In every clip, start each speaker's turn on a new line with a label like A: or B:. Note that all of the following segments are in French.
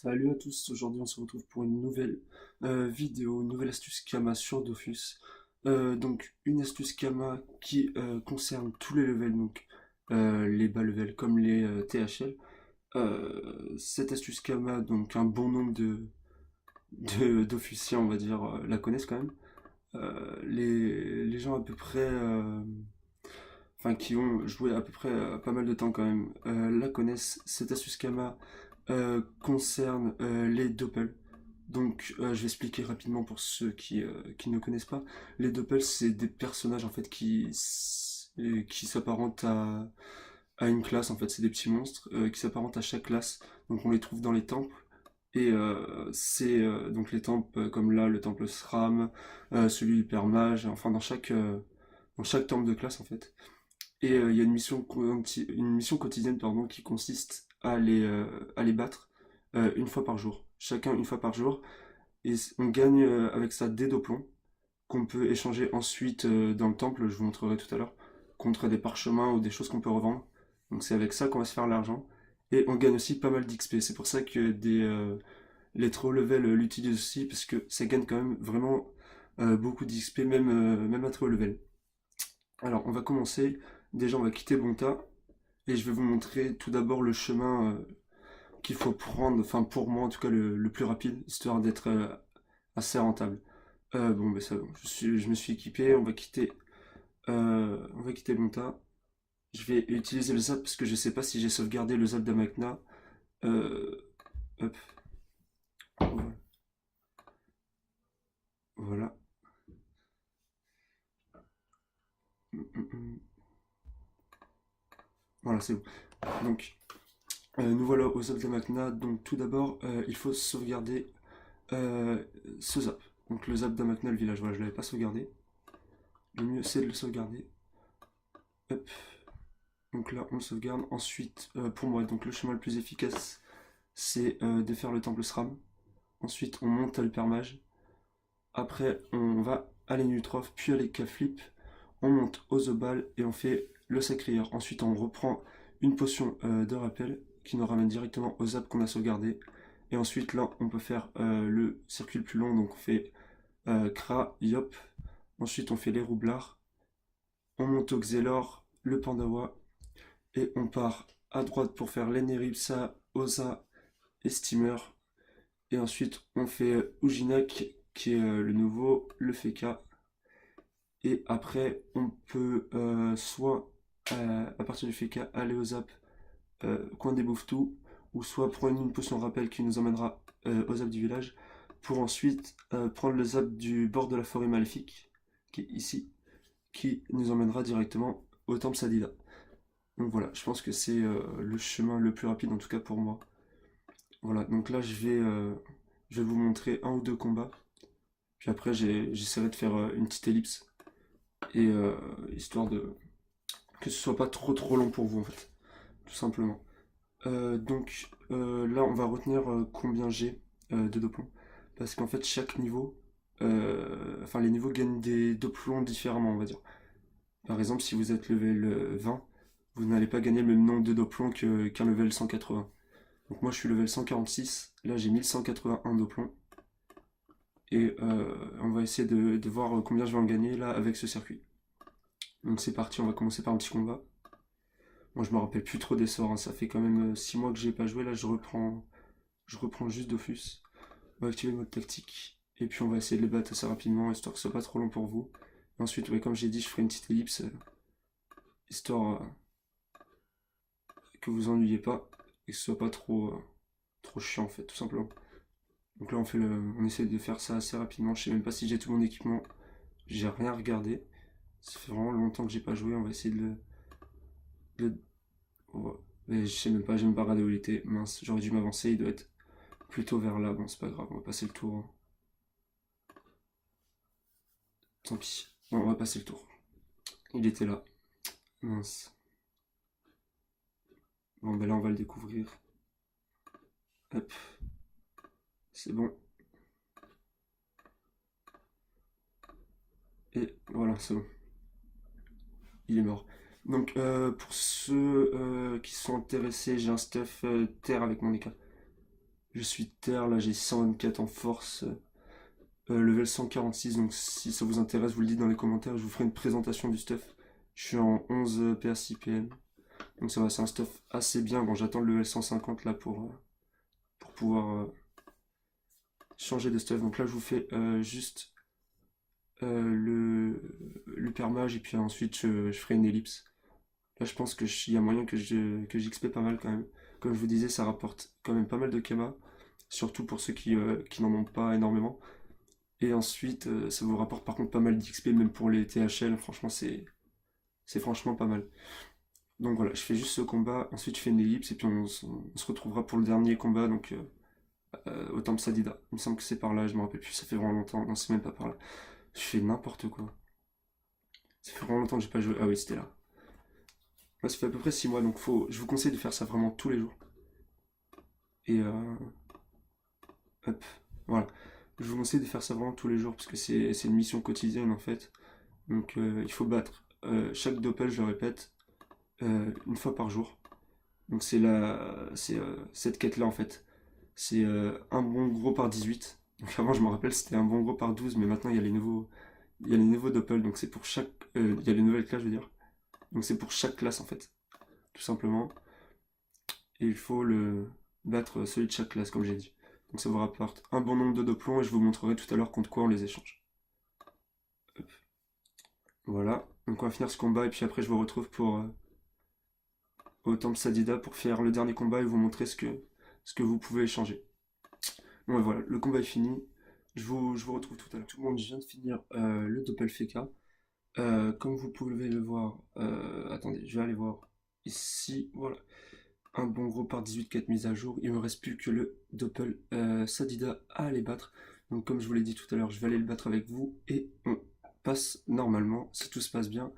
A: Salut à tous, aujourd'hui on se retrouve pour une nouvelle vidéo, une nouvelle astuce Kama sur Dofus. Donc une astuce Kama qui concerne tous les levels, donc les bas levels comme les THL. Cette astuce Kama, donc un bon nombre d'officiers on va dire la connaissent quand même. Les gens à peu près, enfin qui ont joué à peu près pas mal de temps quand même, la connaissent. Cette astuce Kama concerne les doppels. Donc, je vais expliquer rapidement pour ceux qui ne connaissent pas. Les doppels, c'est des personnages en fait qui s'apparentent à une classe. En fait, c'est des petits monstres qui s'apparentent à chaque classe. Donc, on les trouve dans les temples. Et c'est donc les temples comme là, le temple Sram, celui du Père Mage, enfin dans chaque temple de classe en fait. Et il y a une mission quotidienne pardon, qui consiste à les battre une fois par jour. Chacun une fois par jour. Et on gagne avec ça des doplons qu'on peut échanger ensuite dans le temple, je vous montrerai tout à l'heure, contre des parchemins ou des choses qu'on peut revendre. Donc c'est avec ça qu'on va se faire l'argent. Et on gagne aussi pas mal d'XP. C'est pour ça que les trop level l'utilisent aussi, parce que ça gagne quand même vraiment beaucoup d'XP, même à trop level. Alors on va commencer. Déjà on va quitter Bonta. Et je vais vous montrer tout d'abord le chemin qu'il faut prendre, enfin pour moi en tout cas le plus rapide, histoire d'être assez rentable. Bon, ben ça, je me suis équipé, on va quitter Bonta. Je vais utiliser le zap parce que je sais pas si j'ai sauvegardé le zap d'Amakna. Euh, hop, voilà. Voilà. Voilà, c'est bon. Donc, nous voilà au zap d'Amakna. Donc, tout d'abord, il faut sauvegarder euh, ce zap. Donc, le zap d'Amakna, le village. Voilà, je l'avais pas sauvegardé. Le mieux, c'est de le sauvegarder. Hop. Donc là, on le sauvegarde. Ensuite, pour moi, donc le chemin le plus efficace, c'est de faire le temple SRAM. Ensuite, on monte à l'Hypermage. Après, on va à l'Enutrof, puis à l'Ekaflip. On monte aux Zobal et on fait le Sacrieur. Ensuite, on reprend une potion de rappel qui nous ramène directement aux Zap qu'on a sauvegardé. Et ensuite, là, on peut faire le circuit le plus long. Donc, on fait Kra, Yop. Ensuite, on fait les Roublards. On monte au Xelor, le Pandawa. Et on part à droite pour faire l'Eneripsa, Osa et Steamer. Et ensuite, on fait Ujinak, qui est le nouveau, le Feka. Et après, on peut soit, à partir du Feka, aller au Zap, coin des Bouffetou, ou soit prendre une potion rappel qui nous emmènera au Zap du village, pour ensuite prendre le Zap du bord de la forêt maléfique, qui est ici, qui nous emmènera directement au temple Sadida. Donc voilà, je pense que c'est le chemin le plus rapide, en tout cas pour moi. Voilà, donc là je vais vous montrer un ou deux combats. Puis après j'essaierai de faire une petite ellipse. Et histoire de que ce soit pas trop long pour vous en fait. Tout simplement. Là on va retenir combien j'ai de doplons. Parce qu'en fait chaque niveau, enfin les niveaux gagnent des doplons différemment on va dire. Par exemple si vous êtes level 20, vous n'allez pas gagner le même nombre de doplons qu'un level 180. Donc moi je suis level 146, là j'ai 1181 doplons. Et on va essayer de voir combien je vais en gagner là avec ce circuit. Donc c'est parti, on va commencer par un petit combat. Moi je me rappelle plus trop des sorts, hein. Ça fait quand même 6 mois que j'ai pas joué, là je reprends juste Dofus. On va activer le mode tactique, et puis on va essayer de les battre assez rapidement, histoire que ce soit pas trop long pour vous. Et ensuite, ouais, comme j'ai dit, je ferai une petite ellipse, histoire que vous ennuyez pas, et que ce soit pas trop chiant en fait, tout simplement. Donc là on essaie de faire ça assez rapidement, je sais même pas si j'ai tout mon équipement, j'ai rien regardé. Ça fait vraiment longtemps que j'ai pas joué, on va essayer de ouais. Mais je sais même pas, j'ai même pas regardé où il était. Mince, j'aurais dû m'avancer, il doit être plutôt vers là. Bon, c'est pas grave, on va passer le tour, hein. Tant pis. Bon, on va passer le tour. Il était là. Mince. Bon, ben là, on va le découvrir. Hop, c'est bon. Et voilà, c'est bon. Il est mort. Donc, pour ceux qui sont intéressés, j'ai un stuff terre avec mon écart. Je suis terre, là j'ai 124 en force, level 146, donc si ça vous intéresse, vous le dites dans les commentaires, je vous ferai une présentation du stuff. Je suis en 11 PS IPM, donc ça va, c'est un stuff assez bien. Bon, j'attends le level 150 là pour pouvoir changer de stuff. Donc là, je vous fais juste l'hypermage et puis ensuite je ferai une ellipse. Là, je pense qu'il y a moyen que j'XP pas mal quand même. Comme je vous disais, ça rapporte quand même pas mal de Kama, surtout pour ceux qui n'en ont pas énormément. Et ensuite, ça vous rapporte par contre pas mal d'XP, même pour les THL. Franchement, c'est franchement pas mal. Donc voilà, je fais juste ce combat, ensuite je fais une ellipse et puis on se retrouvera pour le dernier combat, donc au Temple Sadida. Il me semble que c'est par là, je me rappelle plus, ça fait vraiment longtemps. Non, c'est même pas par là. Je fais n'importe quoi. Ça fait vraiment longtemps que j'ai pas joué. Ah oui, c'était là. Moi, ça fait à peu près 6 mois, donc je vous conseille de faire ça vraiment tous les jours. Et hop, voilà. Je vous conseille de faire ça vraiment tous les jours parce que c'est une mission quotidienne en fait. Donc il faut battre chaque doppel, je le répète, une fois par jour. Donc c'est cette quête-là en fait. C'est un bon gros par 18. Donc avant, je me rappelle, c'était un bon gros par 12, mais maintenant il y a les nouveaux doppels. Donc c'est pour chaque, il y a les nouvelles classes, je veux dire. Donc c'est pour chaque classe en fait, tout simplement. Et il faut le battre celui de chaque classe, comme j'ai dit. Donc ça vous rapporte un bon nombre de doplons et je vous montrerai tout à l'heure contre quoi on les échange. Hop. Voilà, donc on va finir ce combat et puis après je vous retrouve pour au Temple Sadida pour faire le dernier combat et vous montrer ce que vous pouvez échanger. Bon et voilà, le combat est fini. Je vous retrouve tout à l'heure. Tout le monde, je viens de finir le Doppelfeka. Comme vous pouvez le voir, attendez, je vais aller voir ici, voilà. Un bon gros par 18, 4 mises à jour. Il me reste plus que le Doppel Sadida à aller battre. Donc comme je vous l'ai dit tout à l'heure, je vais aller le battre avec vous et on passe normalement, si tout se passe bien.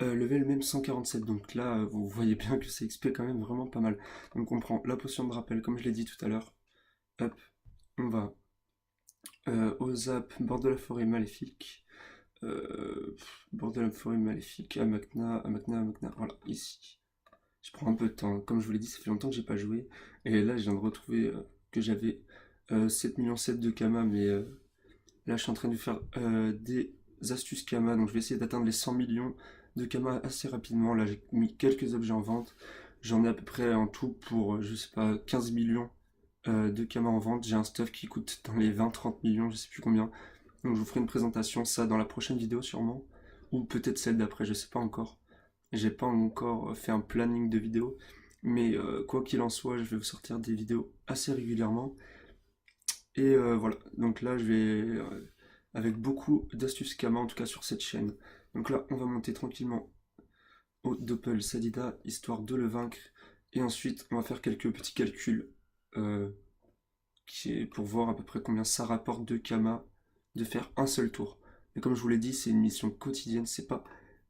A: Level même 147, donc là vous voyez bien que c'est XP quand même vraiment pas mal. Donc on prend la potion de rappel comme je l'ai dit tout à l'heure. Hop, on va au zap, bord de la forêt maléfique. Bord de la forêt maléfique, Amakna, Amakna, Amakna, voilà, ici. Je prends un peu de temps, comme je vous l'ai dit, ça fait longtemps que j'ai pas joué. Et là, je viens de retrouver que j'avais 7 millions 7 de Kama, mais là, je suis en train de faire des astuces Kama, donc je vais essayer d'atteindre les 100 millions de Kama assez rapidement. Là, j'ai mis quelques objets en vente. J'en ai à peu près en tout pour, je sais pas, 15 millions de Kama en vente. J'ai un stuff qui coûte dans les 20-30 millions, je sais plus combien. Donc je vous ferai une présentation, ça dans la prochaine vidéo sûrement, ou peut-être celle d'après, je sais pas encore. J'ai pas encore fait un planning de vidéos, mais quoi qu'il en soit, je vais vous sortir des vidéos assez régulièrement. Et voilà, donc là je vais avec beaucoup d'astuces Kama, en tout cas sur cette chaîne. Donc là on va monter tranquillement au Doppel Sadida, histoire de le vaincre. Et ensuite on va faire quelques petits calculs euh, pour voir à peu près combien ça rapporte de Kama de faire un seul tour. Mais comme je vous l'ai dit, c'est une mission quotidienne, c'est pas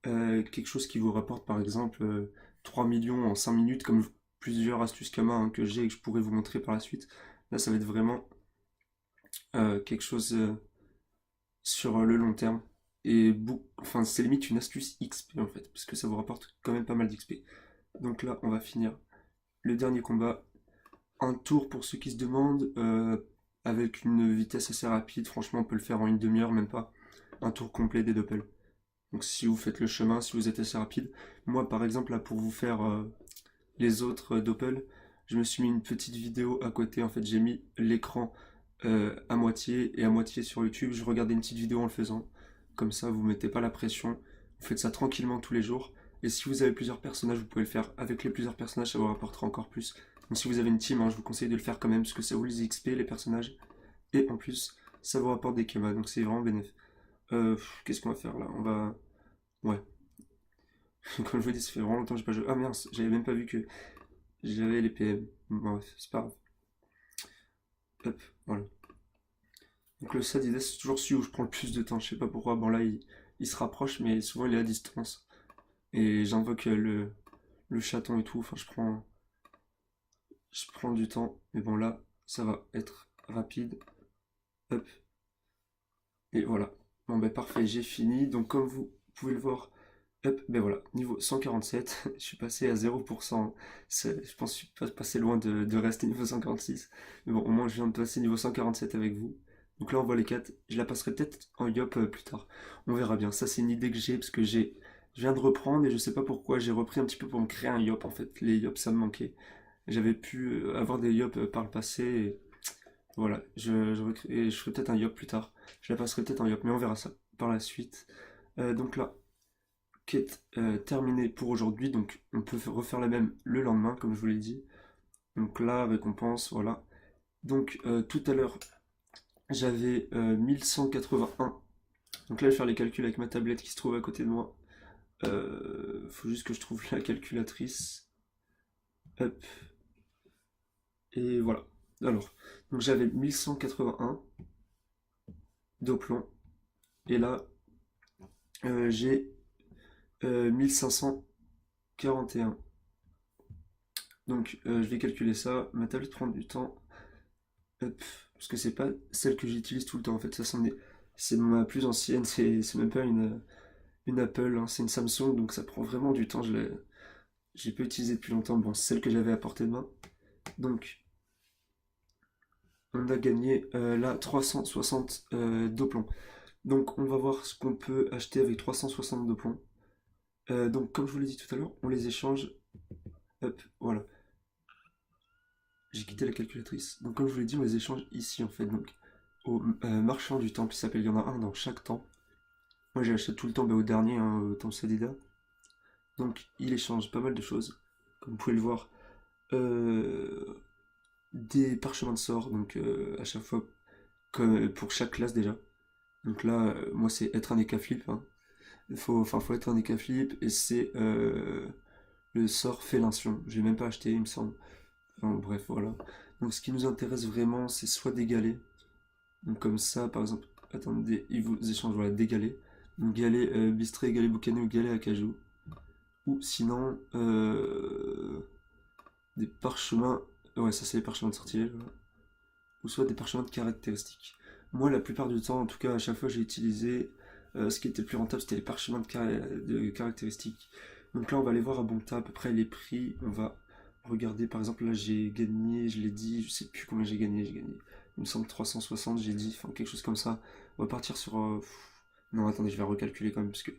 A: quelque chose qui vous rapporte par exemple 3 millions en 5 minutes, comme plusieurs astuces Kama hein, que j'ai et que je pourrais vous montrer par la suite. Là, ça va être vraiment quelque chose sur le long terme. Et enfin, c'est limite une astuce XP en fait, parce que ça vous rapporte quand même pas mal d'XP. Donc là, on va finir le dernier combat. Un tour pour ceux qui se demandent, avec une vitesse assez rapide. Franchement, on peut le faire en une demi-heure, même pas. Un tour complet des doppels. Donc si vous faites le chemin, si vous êtes assez rapide. Moi, par exemple, là, pour vous faire les autres doppels, je me suis mis une petite vidéo à côté. En fait, j'ai mis l'écran à moitié et à moitié sur YouTube. Je regardais une petite vidéo en le faisant. Comme ça, vous mettez pas la pression. Vous faites ça tranquillement tous les jours. Et si vous avez plusieurs personnages, vous pouvez le faire avec les plusieurs personnages, ça vous rapportera encore plus. Donc si vous avez une team, hein, je vous conseille de le faire quand même, parce que ça vous les XP, les personnages. Et en plus, ça vous rapporte des Kema, donc c'est vraiment bénéfique. Qu'est-ce qu'on va faire là? On va... Ouais. Comme je vous dis, ça fait vraiment longtemps que j'ai pas joué. Ah mince, j'avais même pas vu que j'avais les PM. Bon, bref, c'est pas grave. Hop, voilà. Donc le Sadidas, c'est toujours celui où je prends le plus de temps. Je sais pas pourquoi. Bon là, il se rapproche, mais souvent il est à distance. Et j'invoque le chaton et tout. Enfin, je prends du temps. Mais bon là, ça va être rapide. Hop. Et voilà. Bon ben parfait, j'ai fini. Donc comme vous pouvez le voir, Hop, ben voilà, niveau 147, je suis passé à 0%. Je pense que je suis pas passé loin de rester niveau 146. Mais bon, au moins je viens de passer niveau 147 avec vous. Donc là on voit les 4. Je la passerai peut-être en Yop plus tard. On verra bien. Ça c'est une idée que j'ai parce que je viens de reprendre et je sais pas pourquoi. J'ai repris un petit peu pour me créer un Yop en fait. Les Yop ça me manquait. J'avais pu avoir des Yop par le passé. Et voilà, je ferai peut-être un Yop plus tard. Je la passerai peut-être en Yop, mais on verra ça par la suite. Donc là, quête terminée pour aujourd'hui, donc on peut refaire la même le lendemain, comme je vous l'ai dit. Donc là, récompense, voilà. Donc tout à l'heure, j'avais 1181. Donc là, je vais faire les calculs avec ma tablette qui se trouve à côté de moi. Faut juste que je trouve la calculatrice. Hop. Et voilà. Alors, donc j'avais 1181 d'Oplon. Et là, j'ai 1541. Donc je vais calculer ça. Ma tablette prend du temps. Hop, parce que c'est pas celle que j'utilise tout le temps en fait. Ça, c'est ma plus ancienne. C'est même pas une Apple, hein, c'est une Samsung. Donc ça prend vraiment du temps. J'ai pas utilisé depuis longtemps. Bon, c'est celle que j'avais à portée de main. Donc on a gagné là 360 d'Oplon. Donc on va voir ce qu'on peut acheter avec 360 d'Oplon. Donc comme je vous l'ai dit tout à l'heure, on les échange. Hop, voilà. J'ai quitté la calculatrice. Donc comme je vous l'ai dit, on les échange ici en fait. Donc au marchand du temple, il s'appelle, il y en a un dans chaque temple. Moi j'ai acheté tout le temps au dernier, hein, au temple Sadida. Donc il échange pas mal de choses. Comme vous pouvez le voir. Euh, des parchemins de sort, donc à chaque fois, comme pour chaque classe déjà. Donc là, moi c'est être un écaflip. Hein. Faut être un écaflip et c'est le sort Félinction. J'ai même pas acheté, il me semble. Enfin, bref, voilà. Donc ce qui nous intéresse vraiment, c'est soit des galets. Donc comme ça, par exemple, attendez, ils vous échangent, voilà, des galets. Donc galet bistré, galet boucané ou galet acajou. Ou sinon, des parchemins. Ouais, ça c'est les parchemins de sortilège. Voilà. Ou soit des parchemins de caractéristiques. Moi, la plupart du temps, en tout cas, à chaque fois, j'ai utilisé ce qui était le plus rentable, c'était les parchemins de caractéristiques. Donc là, on va aller voir à Bonta à peu près les prix. On va regarder, par exemple, là, j'ai gagné, je l'ai dit, je sais plus combien j'ai gagné. Il me semble 360, j'ai dit, enfin, quelque chose comme ça. On va partir sur. Non, attendez, je vais recalculer quand même, parce que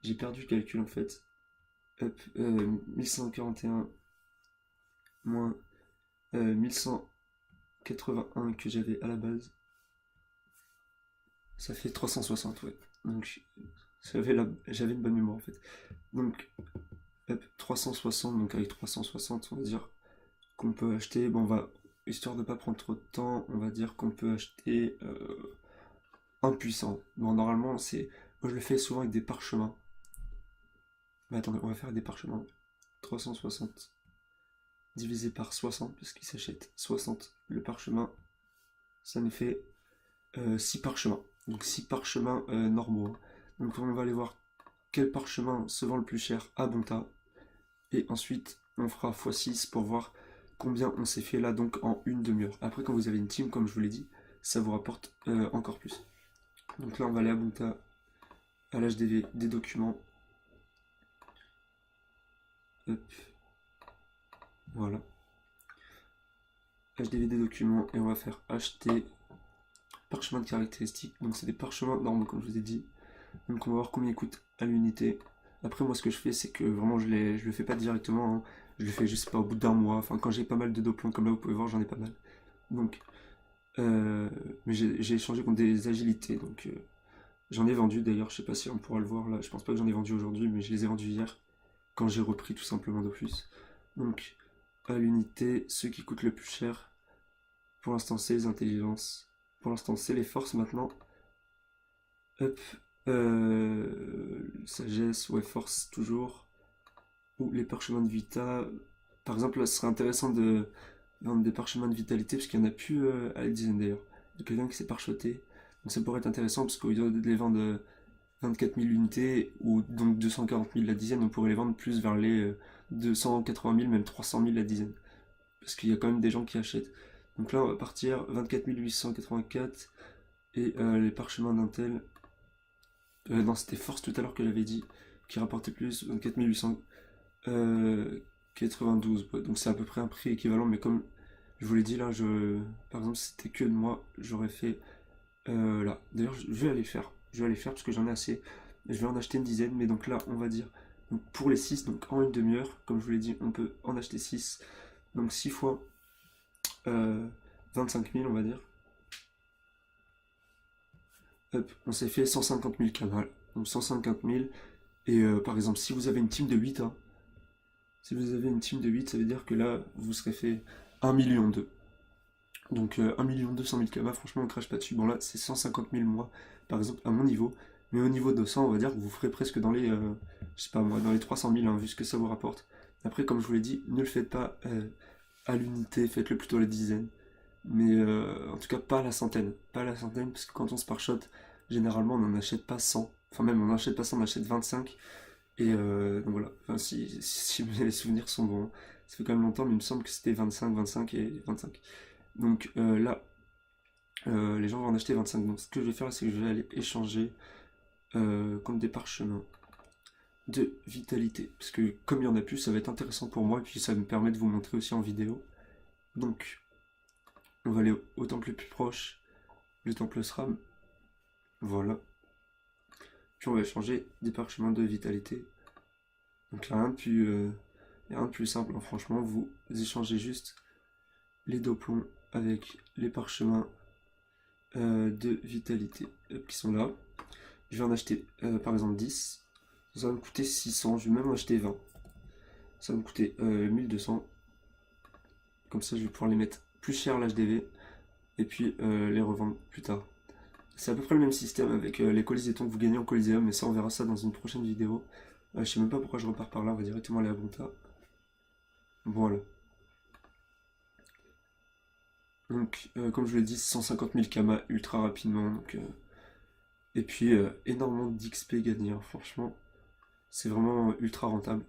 A: j'ai perdu le calcul en fait. Hop, 1141 moins 1181 que j'avais à la base. Ça fait 360, ouais. Donc j'avais une bonne mémoire en fait. Donc hop, 360, donc avec 360, on va dire qu'on peut acheter. Bon, histoire de pas prendre trop de temps, on va dire qu'on peut acheter un puissant. Bon, normalement, moi je le fais souvent avec des parchemins. Mais attendez, on va faire des parchemins. 360 divisé par 60, parce qu'il s'achète 60 le parchemin. Ça nous fait 6 parchemins. Donc 6 parchemins normaux. Hein. Donc on va aller voir quel parchemin se vend le plus cher à Bonta. Et ensuite on fera x6 pour voir combien on s'est fait là donc en une demi-heure. Après quand vous avez une team comme je vous l'ai dit, ça vous rapporte encore plus. Donc là on va aller à Bonta, à l'HDV des documents. Hop. Voilà. HDV des documents et on va faire acheter parchemin de caractéristiques. Donc c'est des parchemins normaux comme je vous ai dit. Donc on va voir combien il coûte à l'unité. Après moi ce que je fais c'est que vraiment je le fais pas directement. Hein. Je le fais je sais pas au bout d'un mois. Enfin quand j'ai pas mal de doplons comme là vous pouvez voir j'en ai pas mal. Donc mais j'ai échangé contre des agilités. Donc j'en ai vendu d'ailleurs. Je sais pas si on pourra le voir là. Je pense pas que j'en ai vendu aujourd'hui mais je les ai vendus hier. Quand j'ai repris tout simplement Dofus. Donc à l'unité ceux qui coûtent le plus cher. Pour l'instant c'est les intelligences. Pour l'instant c'est les forces maintenant. Hop. Sagesse, ouais, force toujours. Ou les parchemins de vita. Par exemple, là, ce serait intéressant de vendre des parchemins de vitalité, parce qu'il n'y en a plus à la dizaine d'ailleurs. Il y a quelqu'un qui s'est parchoté. Donc ça pourrait être intéressant, parce qu'au lieu de les vendre 24 000 unités, ou donc 240 000 la dizaine, on pourrait les vendre plus vers les 280 000, même 300 000 la dizaine. Parce qu'il y a quand même des gens qui achètent. Donc là, on va partir 24 884, et les parchemins d'intel. Non, c'était force tout à l'heure que j'avais dit. qui rapportait plus, 24 892. Ouais, donc c'est à peu près un prix équivalent, mais comme je vous l'ai dit là, par exemple, si c'était que de moi, j'aurais fait là. D'ailleurs, je vais aller le faire. Je vais aller le faire parce que j'en ai assez. Je vais en acheter une dizaine, mais donc là, on va dire, donc pour les 6 donc en une demi-heure, comme je vous l'ai dit, on peut en acheter 6. Donc 6 fois 25 000, on va dire. Hop, on s'est fait 150 000 canals. Donc 150 000. Et par exemple, si vous avez une team de 8, hein, si vous avez une team de 8, ça veut dire que là, vous serez fait 1 million 2. Donc 1 million 200 000 kamas, franchement, on crache pas dessus. Bon là, c'est 150 000 moi, par exemple, à mon niveau. Mais au niveau de 200, on va dire que vous ferez presque dans les, je sais pas moi, dans les 300 000, hein, vu ce que ça vous rapporte. Après, comme je vous l'ai dit, ne le faites pas à l'unité, faites-le plutôt à la dizaine. Mais en tout cas, pas à la centaine. Pas à la centaine, parce que quand on se par shot, généralement, on n'en achète pas 100. Enfin, même, on n'achète pas 100, on achète 25. Et donc voilà, enfin, si mes souvenirs sont bons, hein. Ça fait quand même longtemps, mais il me semble que c'était 25, 25 et 25. Donc là, les gens vont en acheter 25. Donc ce que je vais faire, c'est que je vais aller échanger contre des parchemins de vitalité. Parce que comme il y en a plus, ça va être intéressant pour moi, et puis ça me permet de vous montrer aussi en vidéo. Donc, on va aller au temple le plus proche, le temple SRAM. Voilà. Puis on va échanger des parchemins de vitalité. Donc là, rien de plus simple, hein. Franchement, vous échangez juste les doplons avec les parchemins de vitalité qui sont là. Je vais en acheter par exemple 10. Ça va me coûter 600. Je vais même en acheter 20. Ça va me coûter 1200. Comme ça, je vais pouvoir les mettre plus cher l'HDV et puis les revendre plus tard. C'est à peu près le même système avec les colis et que vous gagnez en Coliseum, mais ça, on verra ça dans une prochaine vidéo. Je sais même pas pourquoi je repars par là. On va directement aller à Bonta. Voilà. Donc, comme je vous l'ai dit, 150 000 kamas ultra rapidement. Donc, et puis, énormément d'XP gagné, hein. Franchement, c'est vraiment ultra rentable.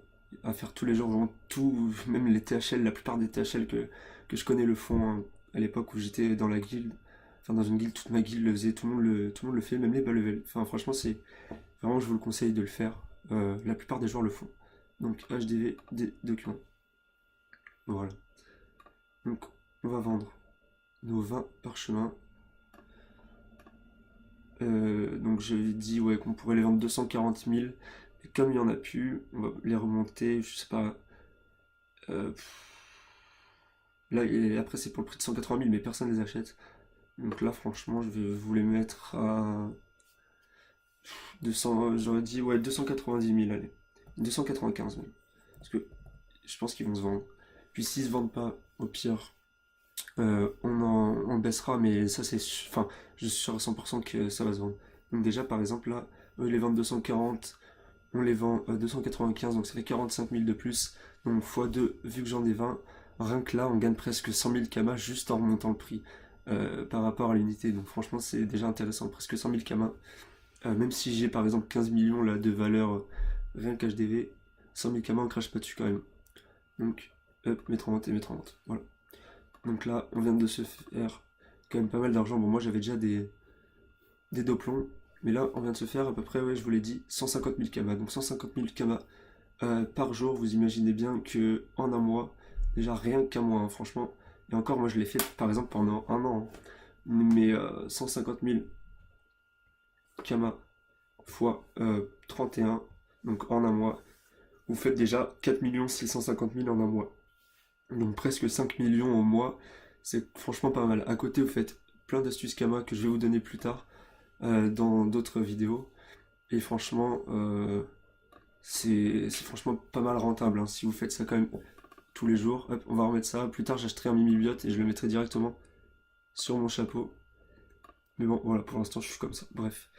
A: À faire tous les jours, vraiment tout, même les THL, la plupart des THL que je connais le font, hein. À l'époque où j'étais dans la guilde, enfin dans une guilde, toute ma guilde le faisait, tout le monde le fait, même les bas level. Enfin, franchement, c'est vraiment, je vous le conseille de le faire. La plupart des joueurs le font. Donc, HDV, des documents. Voilà. Donc, on va vendre nos 20 parchemins. Donc j'avais dit ouais, qu'on pourrait les vendre 240 000. Et comme il n'y en a plus, on va les remonter, je sais pas. euh, Là, et après c'est pour le prix de 180 000, mais personne ne les achète. Donc là, franchement, je vais vous les mettre à 200, j'aurais dit ouais, 290 000, allez. 295 000. Parce que je pense qu'ils vont se vendre. Puis s'ils se vendent pas, au pire, on baissera, mais ça c'est. Enfin, je suis sûr à 100% que ça va se vendre. Donc déjà, par exemple, là, eux, ils les vendent 240, on les vend 295, donc ça fait 45 000 de plus. Donc x2, vu que j'en ai 20, rien que là, on gagne presque 100 000 kamas juste en remontant le prix par rapport à l'unité. Donc franchement, c'est déjà intéressant, presque 100 000 kamas. Même si j'ai par exemple 15 millions là, de valeur rien qu'HDV, 100 000 kamas, on crache pas dessus quand même. Donc, hop, mettre en vente et mettre en vente. Voilà. Donc là, on vient de se faire quand même pas mal d'argent. Bon, moi j'avais déjà des doplons, mais là, on vient de se faire à peu près, ouais, je vous l'ai dit, 150 000 kamas. Donc 150 000 kamas par jour, vous imaginez bien que en un mois, déjà rien qu'un mois, hein, franchement. Et encore, moi je l'ai fait par exemple pendant un an, hein. Mais 150 000 kamas fois 31, donc en un mois, vous faites déjà 4 650 000 en un mois. Donc presque 5 millions au mois, c'est franchement pas mal. À côté, vous faites plein d'astuces Kama que je vais vous donner plus tard dans d'autres vidéos. Et franchement, c'est franchement pas mal rentable, hein, si vous faites ça quand même tous les jours. Hop, on va remettre ça. Plus tard, j'achèterai un mimi-biote et je le mettrai directement sur mon chapeau. Mais bon, voilà, pour l'instant, je suis comme ça. Bref.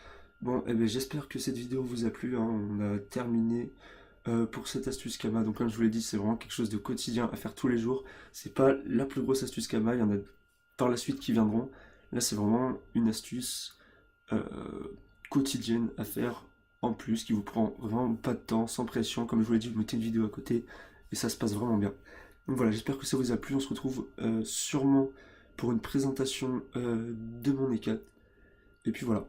A: Bon, eh ben, j'espère que cette vidéo vous a plu, hein. On a terminé pour cette astuce Kama. Donc comme je vous l'ai dit, c'est vraiment quelque chose de quotidien à faire tous les jours. C'est pas la plus grosse astuce Kama, il y en a par la suite qui viendront. Là, c'est vraiment une astuce quotidienne à faire en plus, qui vous prend vraiment pas de temps, sans pression. Comme je vous l'ai dit, vous mettez une vidéo à côté et ça se passe vraiment bien. Donc voilà, j'espère que ça vous a plu. On se retrouve sûrement pour une présentation de mon E4. Et puis voilà.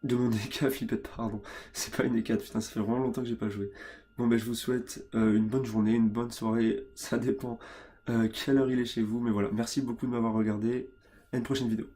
A: De mon EK Flippette, pardon. C'est pas une E4, putain, ça fait vraiment longtemps que j'ai pas joué. Bon, ben, je vous souhaite une bonne journée, une bonne soirée. Ça dépend quelle heure il est chez vous. Mais voilà, merci beaucoup de m'avoir regardé. À une prochaine vidéo.